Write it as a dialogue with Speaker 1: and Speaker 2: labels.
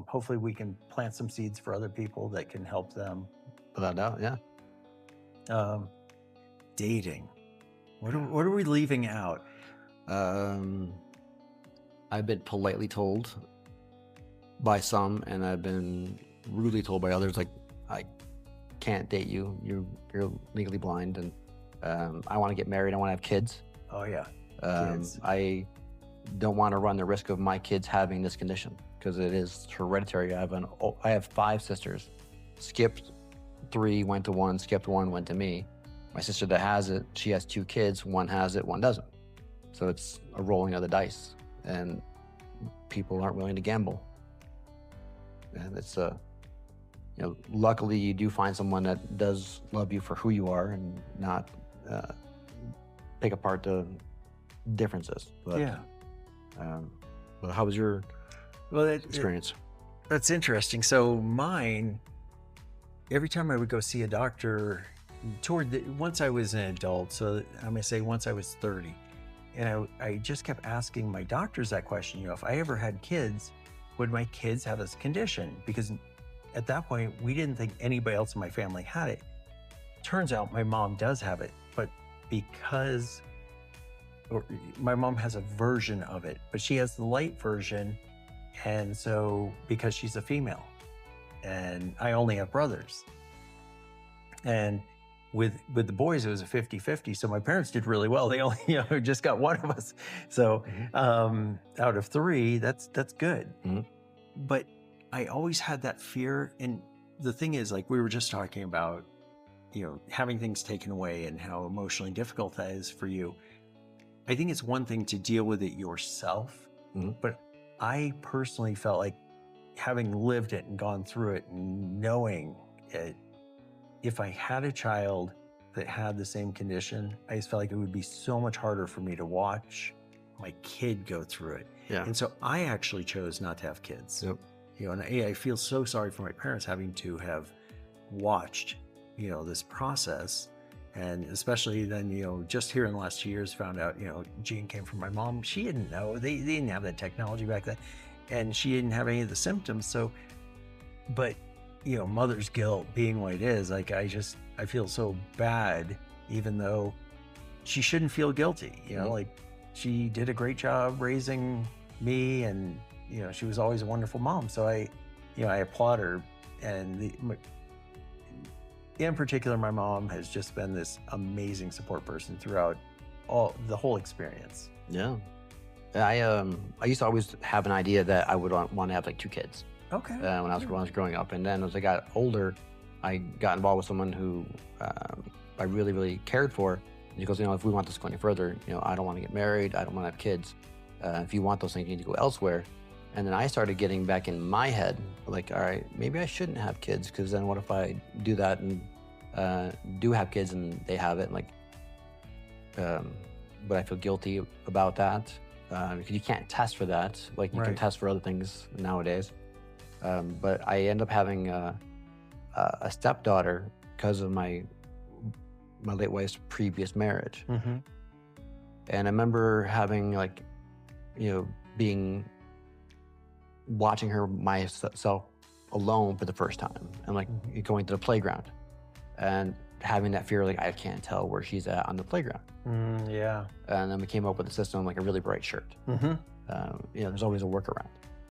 Speaker 1: hopefully we can plant some seeds for other people that can help them.
Speaker 2: Without doubt, yeah.
Speaker 1: Dating. What are we leaving out?
Speaker 2: I've been politely told by some, and I've been rudely told by others, like, I can't date you. You're legally blind, and I want to get married. I want to have kids.
Speaker 1: Oh yeah,
Speaker 2: kids. I don't want to run the risk of my kids having this condition because it is hereditary. I have 5 sisters. Skipped 3, went to 1. Skipped 1, went to me. My sister that has it, she has 2 kids. 1 has it, 1 doesn't. So it's a rolling of the dice, and people aren't willing to gamble. And it's luckily you do find someone that does love you for who you are and not pick apart the differences. But,
Speaker 1: yeah.
Speaker 2: But how was your experience?
Speaker 1: That's interesting. So mine, every time I would go see a doctor, once I was an adult, so I'm gonna say once I was 30, and I just kept asking my doctors that question, if I ever had kids, would my kids have this condition? Because at that point, we didn't think anybody else in my family had it. Turns out my mom does have it, but because my mom has a version of it, but she has the light version. And so because she's a female and I only have brothers, and with the boys, it was a 50-50. So my parents did really well. They only, just got one of us. So out of 3, that's good.
Speaker 2: Mm-hmm.
Speaker 1: But I always had that fear. And the thing is, like we were just talking about, having things taken away and how emotionally difficult that is for you. I think it's one thing to deal with it yourself, but I personally felt like, having lived it and gone through it and knowing it, if I had a child that had the same condition, I just felt like it would be so much harder for me to watch my kid go through it.
Speaker 2: Yeah.
Speaker 1: And so I actually chose not to have kids.
Speaker 2: Yep.
Speaker 1: And I feel so sorry for my parents having to have watched, this process. And especially then, just here in the last 2 years, found out, gene came from my mom. She didn't know. They didn't have that technology back then. And she didn't have any of the symptoms. So, but, mother's guilt being what it is, like, I feel so bad, even though she shouldn't feel guilty, like she did a great job raising me, and, she was always a wonderful mom. So I applaud her. And in particular, my mom has just been this amazing support person throughout the whole experience.
Speaker 2: Yeah. I used to always have an idea that I would want to have like 2 kids.
Speaker 1: Okay.
Speaker 2: When I was growing up, and then as I got older, I got involved with someone who I really, really cared for. And he goes, if we want this to go any further, I don't want to get married. I don't want to have kids. If you want those things, you need to go elsewhere. And then I started getting back in my head, like, all right, maybe I shouldn't have kids, because then what if I do that and do have kids and they have it, but I feel guilty about that, because you can't test for that, like you can test for other things nowadays. But I end up having a stepdaughter because of my late wife's previous marriage.
Speaker 1: Mm-hmm.
Speaker 2: And I remember having watching her myself alone for the first time, and going to the playground and having that fear, like, I can't tell where she's at on the playground.
Speaker 1: Yeah.
Speaker 2: And then we came up with a system, like a really bright shirt.
Speaker 1: Mm-hmm.
Speaker 2: There's always a workaround.